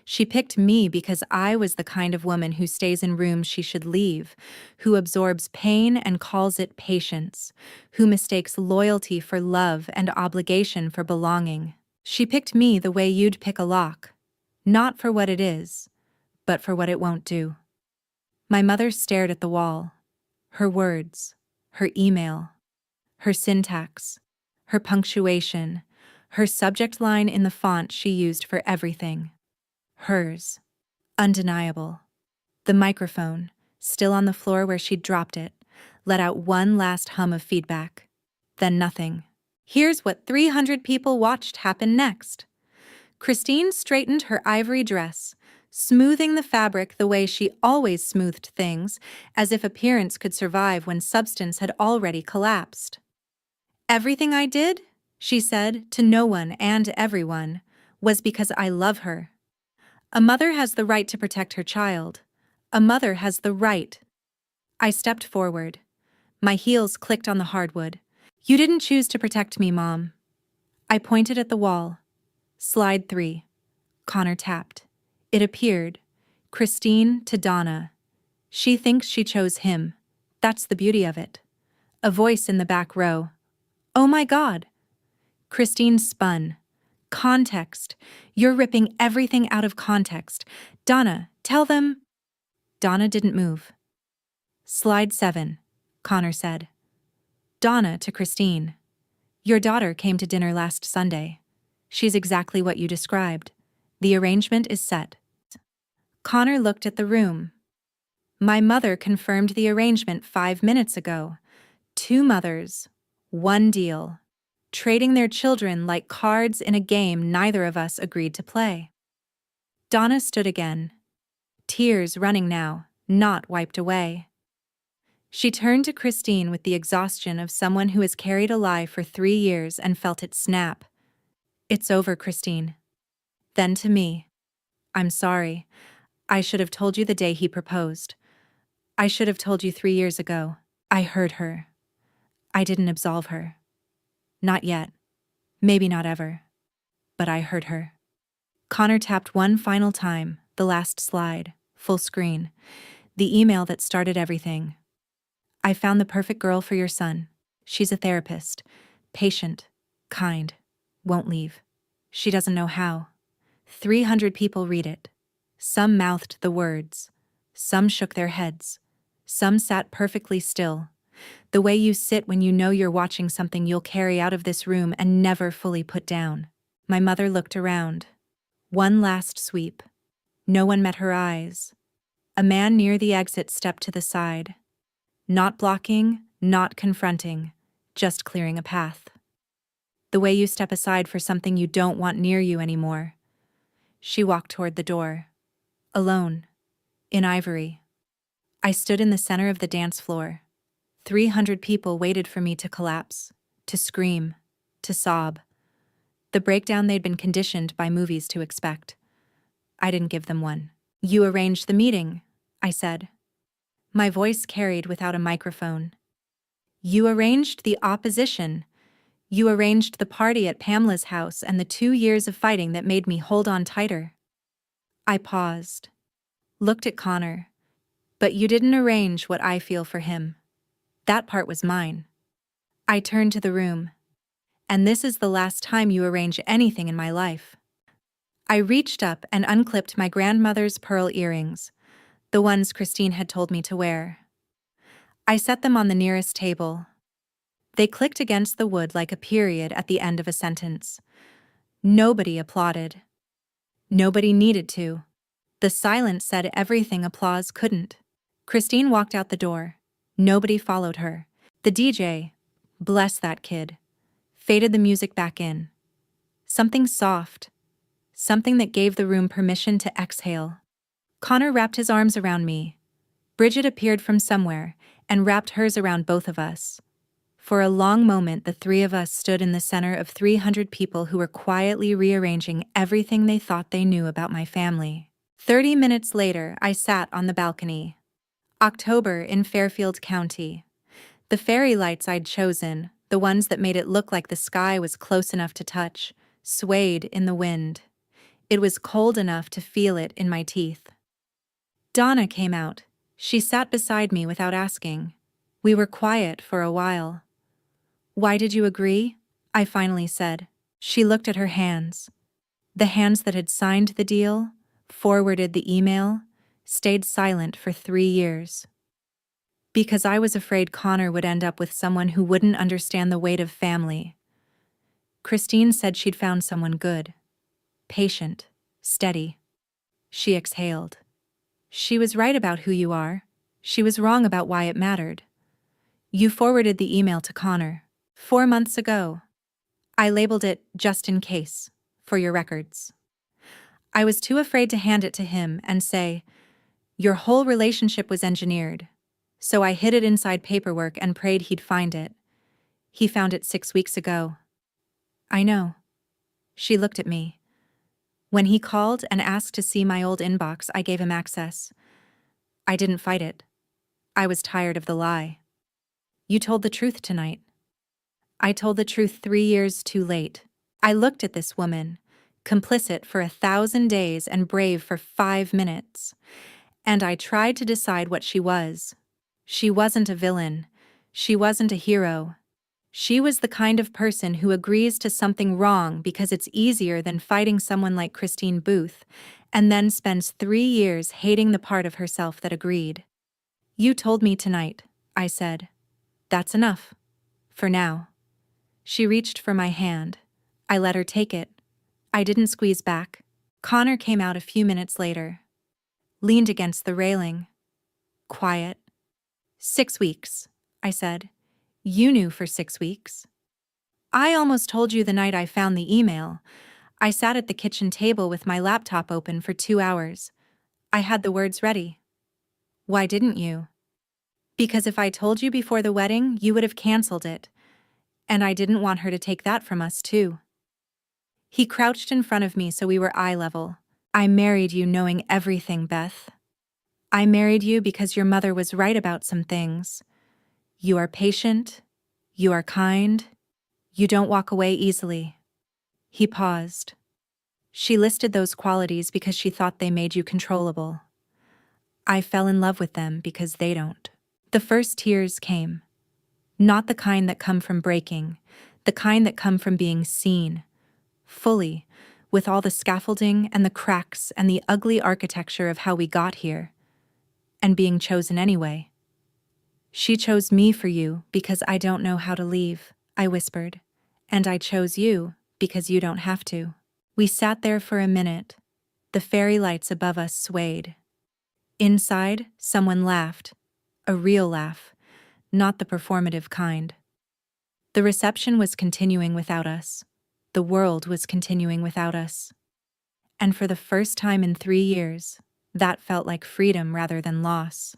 She picked me because I was the kind of woman who stays in rooms she should leave, who absorbs pain and calls it patience, who mistakes loyalty for love and obligation for belonging. She picked me the way you'd pick a lock, not for what it is, but for what it won't do. My mother stared at the wall. Her words, her email, her syntax, her punctuation, her subject line in the font she used for everything. Hers. Undeniable. The microphone, still on the floor where she'd dropped it, let out one last hum of feedback. Then nothing. Here's what 300 people watched happen next. Christine straightened her ivory dress, smoothing the fabric the way she always smoothed things, as if appearance could survive when substance had already collapsed. "Everything I did," she said, to no one and everyone, "was because I love her. A mother has the right to protect her child. A mother has the right." I stepped forward. My heels clicked on the hardwood. "You didn't choose to protect me, Mom." I pointed at the wall. Slide 3. Connor tapped. It appeared. Christine to Donna. She thinks she chose him. That's the beauty of it. A voice in the back row. "Oh my God." Christine spun. "Context. You're ripping everything out of context. Donna, tell them." Donna didn't move. Slide 7. Connor said. Donna to Christine. "Your daughter came to dinner last Sunday. She's exactly what you described. The arrangement is set." Connor looked at the room. "My mother confirmed the arrangement 5 minutes ago. 2 mothers, 1 deal. Trading their children like cards in a game neither of us agreed to play." Donna stood again, tears running now, not wiped away. She turned to Christine with the exhaustion of someone who has carried a lie for 3 years and felt it snap. "It's over, Christine." Then to me, "I'm sorry. I should have told you the day he proposed. I should have told you 3 years ago." I heard her. I didn't absolve her. Not yet. Maybe not ever. But I heard her. Connor tapped one final time, the last slide, full screen, the email that started everything. "I found the perfect girl for your son. She's a therapist, patient, kind, won't leave. She doesn't know how." 300 people read it. Some mouthed the words. Some shook their heads. Some sat perfectly still. The way you sit when you know you're watching something you'll carry out of this room and never fully put down. My mother looked around. One last sweep. No one met her eyes. A man near the exit stepped to the side. Not blocking, not confronting, just clearing a path. The way you step aside for something you don't want near you anymore. She walked toward the door. Alone. In ivory. I stood in the center of the dance floor. 300 people waited for me to collapse, to scream, to sob. The breakdown they'd been conditioned by movies to expect. I didn't give them one. "You arranged the meeting," I said. My voice carried without a microphone. "You arranged the opposition. You arranged the party at Pamela's house and the 2 years of fighting that made me hold on tighter." I paused. Looked at Connor. "But you didn't arrange what I feel for him. That part was mine." I turned to the room. "And this is the last time you arrange anything in my life." I reached up and unclipped my grandmother's pearl earrings, the ones Christine had told me to wear. I set them on the nearest table. They clicked against the wood like a period at the end of a sentence. Nobody applauded. Nobody needed to. The silence said everything applause couldn't. Christine walked out the door. Nobody followed her. The DJ, bless that kid, faded the music back in. Something soft. Something that gave the room permission to exhale. Connor wrapped his arms around me. Bridget appeared from somewhere and wrapped hers around both of us. For a long moment, the three of us stood in the center of 300 people who were quietly rearranging everything they thought they knew about my family. 30 minutes later, I sat on the balcony. October in Fairfield County. The fairy lights I'd chosen, the ones that made it look like the sky was close enough to touch, swayed in the wind. It was cold enough to feel it in my teeth. Donna came out. She sat beside me without asking. We were quiet for a while. "Why did you agree?" I finally said. She looked at her hands. The hands that had signed the deal, forwarded the email, stayed silent for 3 years. "Because I was afraid Connor would end up with someone who wouldn't understand the weight of family." Christine said she'd found someone good. Patient. Steady. She exhaled. "She was right about who you are. She was wrong about why it mattered. You forwarded the email to Connor 4 months ago. I labeled it just in case, for your records. I was too afraid to hand it to him and say, 'Your whole relationship was engineered.' So I hid it inside paperwork and prayed he'd find it. He found it 6 weeks ago." "I know." She looked at me. "When he called and asked to see my old inbox, I gave him access. I didn't fight it. I was tired of the lie. You told the truth tonight." I told the truth 3 years too late. I looked at this woman, complicit for 1,000 days and brave for 5 minutes. And I tried to decide what she was. She wasn't a villain. She wasn't a hero. She was the kind of person who agrees to something wrong because it's easier than fighting someone like Christine Booth, and then spends 3 years hating the part of herself that agreed. "You told me tonight," I said. "That's enough. For now." She reached for my hand. I let her take it. I didn't squeeze back. Connor came out a few minutes later. Leaned against the railing. Quiet. 6 weeks, I said. "You knew for 6 weeks. I almost told you the night I found the email. I sat at the kitchen table with my laptop open for 2 hours. I had the words ready. Why didn't you? Because if I told you before the wedding, you would have canceled it. And I didn't want her to take that from us, too. He crouched in front of me so we were eye level. I married you knowing everything, Beth. I married you because your mother was right about some things. You are patient. You are kind. You don't walk away easily. He paused. She listed those qualities because she thought they made you controllable. I fell in love with them because they don't. The first tears came. Not the kind that come from breaking, the kind that come from being seen, fully, with all the scaffolding and the cracks and the ugly architecture of how we got here, and being chosen anyway. She chose me for you because I don't know how to leave, I whispered, and I chose you because you don't have to. We sat there for a minute. The fairy lights above us swayed. Inside, someone laughed, a real laugh, not the performative kind. The reception was continuing without us. The world was continuing without us. And for the first time in 3 years, that felt like freedom rather than loss.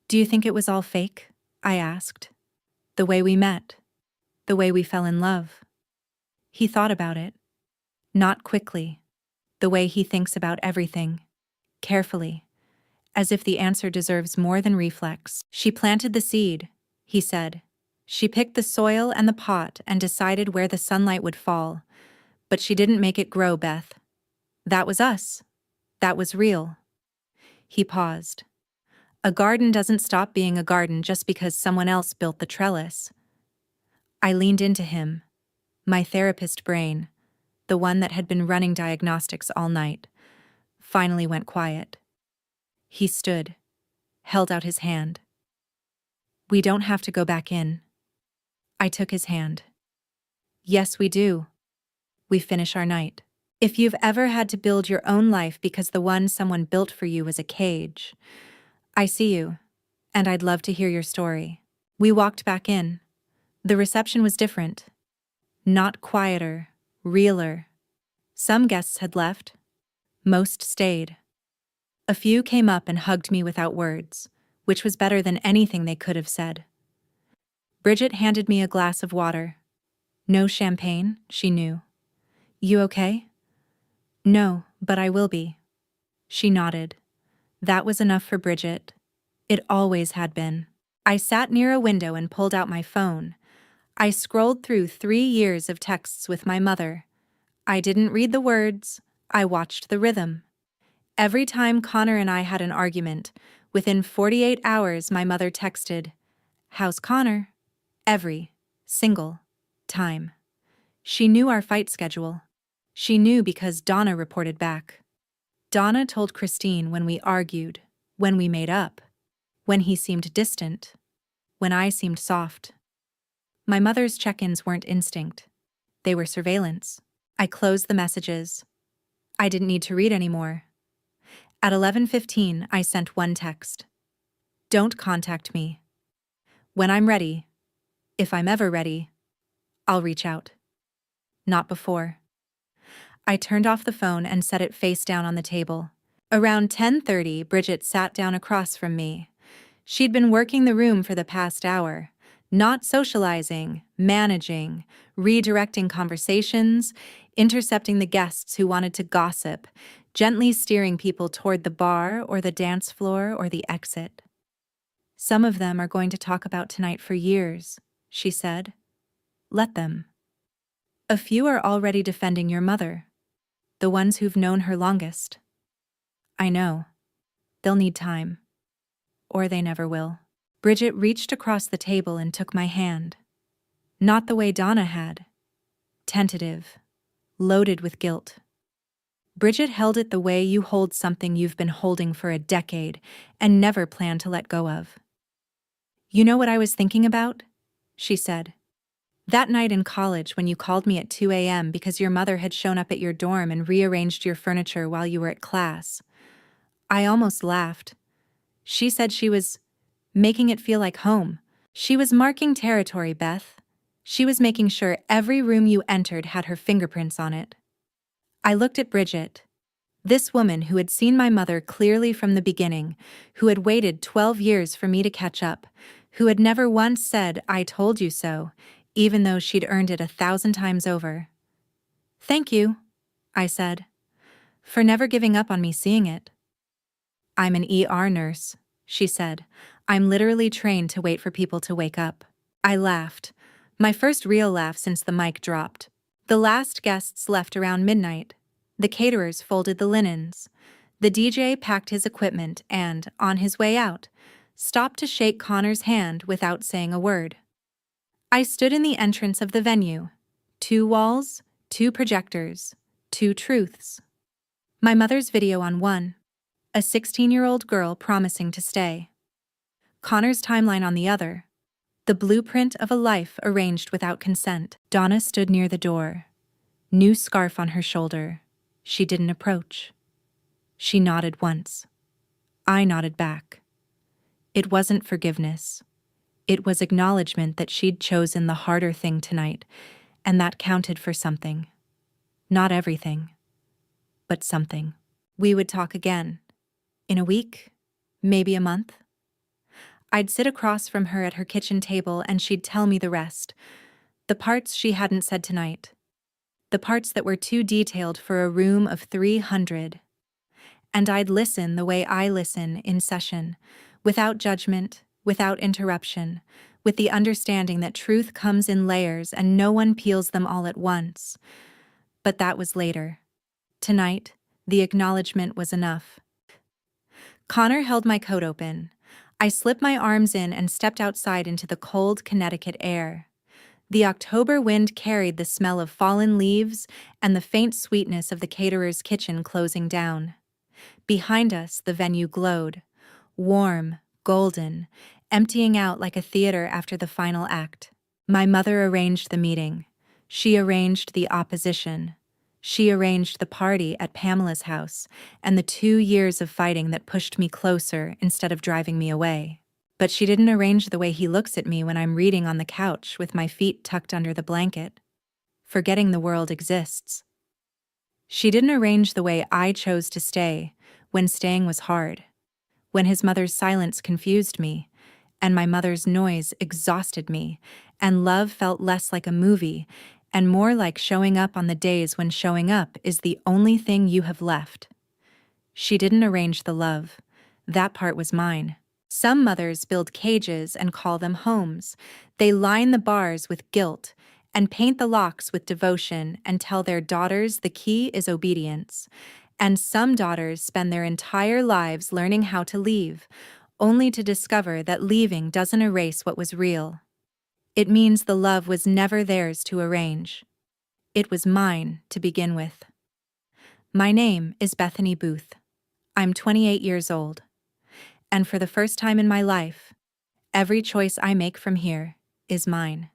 Do you think it was all fake? I asked. The way we met. The way we fell in love. He thought about it. Not quickly. The way he thinks about everything. Carefully. As if the answer deserves more than reflex. She planted the seed, he said. She picked the soil and the pot and decided where the sunlight would fall. But she didn't make it grow, Beth. That was us. That was real. He paused. A garden doesn't stop being a garden just because someone else built the trellis. I leaned into him. My therapist brain, the one that had been running diagnostics all night, finally went quiet. He stood, held out his hand. We don't have to go back in. I took his hand. Yes, we do. We finish our night. If you've ever had to build your own life because the one someone built for you was a cage, I see you, and I'd love to hear your story. We walked back in. The reception was different. Not quieter, realer. Some guests had left. Most stayed. A few came up and hugged me without words, which was better than anything they could have said. Bridget handed me a glass of water. No champagne, she knew. You okay? No, but I will be. She nodded. That was enough for Bridget. It always had been. I sat near a window and pulled out my phone. I scrolled through 3 years of texts with my mother. I didn't read the words, I watched the rhythm. Every time Connor and I had an argument, within 48 hours my mother texted, "How's Connor?" Every single time. She knew our fight schedule. She knew because Donna reported back. Donna told Christine when we argued, when we made up, when he seemed distant, when I seemed soft. My mother's check-ins weren't instinct. They were surveillance. I closed the messages. I didn't need to read anymore. At 11:15, I sent one text. Don't contact me. When I'm ready, if I'm ever ready, I'll reach out. Not before. I turned off the phone and set it face down on the table. Around 10:30, Bridget sat down across from me. She'd been working the room for the past hour, not socializing, managing, redirecting conversations, intercepting the guests who wanted to gossip, gently steering people toward the bar or the dance floor or the exit. Some of them are going to talk about tonight for years, she said. Let them. A few are already defending your mother, the ones who've known her longest. I know. They'll need time. Or they never will. Bridget reached across the table and took my hand. Not the way Donna had. Tentative. Loaded with guilt. Bridget held it the way you hold something you've been holding for a decade and never plan to let go of. You know what I was thinking about? She said. That night in college when you called me at 2 a.m. because your mother had shown up at your dorm and rearranged your furniture while you were at class. I almost laughed. She said she was making it feel like home. She was marking territory, Beth. She was making sure every room you entered had her fingerprints on it. I looked at Bridget. This woman who had seen my mother clearly from the beginning, who had waited 12 years for me to catch up, who had never once said, "I told you so," even though she'd earned it 1,000 times over. "Thank you," I said, "for never giving up on me seeing it." "I'm an ER nurse," she said. "I'm literally trained to wait for people to wake up." I laughed. My first real laugh since the mic dropped. The last guests left around midnight. The caterers folded the linens. The DJ packed his equipment and, on his way out, stopped to shake Connor's hand without saying a word. I stood in the entrance of the venue. 2 walls, 2 projectors, 2 truths. My mother's video on one. A 16-year-old girl promising to stay. Connor's timeline on the other. The blueprint of a life arranged without consent. Donna stood near the door. New scarf on her shoulder. She didn't approach. She nodded once. I nodded back. It wasn't forgiveness. It was acknowledgement that she'd chosen the harder thing tonight, and that counted for something. Not everything, but something. We would talk again. In a week, maybe a month. I'd sit across from her at her kitchen table and she'd tell me the rest. The parts she hadn't said tonight. The parts that were too detailed for a room of 300. And I'd listen the way I listen in session, without judgment, without interruption, with the understanding that truth comes in layers and no one peels them all at once. But that was later. Tonight, the acknowledgement was enough. Connor held my coat open. I slipped my arms in and stepped outside into the cold Connecticut air. The October wind carried the smell of fallen leaves and the faint sweetness of the caterer's kitchen closing down. Behind us, the venue glowed, warm, golden, emptying out like a theater after the final act. My mother arranged the meeting. She arranged the opposition. She arranged the party at Pamela's house and the 2 years of fighting that pushed me closer instead of driving me away. But she didn't arrange the way he looks at me when I'm reading on the couch with my feet tucked under the blanket, forgetting the world exists. She didn't arrange the way I chose to stay when staying was hard, when his mother's silence confused me, and my mother's noise exhausted me, and love felt less like a movie and more like showing up on the days when showing up is the only thing you have left. She didn't arrange the love. That part was mine. Some mothers build cages and call them homes. They line the bars with guilt and paint the locks with devotion and tell their daughters the key is obedience. And some daughters spend their entire lives learning how to leave, only to discover that leaving doesn't erase what was real. It means the love was never theirs to arrange. It was mine to begin with. My name is Bethany Booth. I'm 28 years old. And for the first time in my life, every choice I make from here is mine.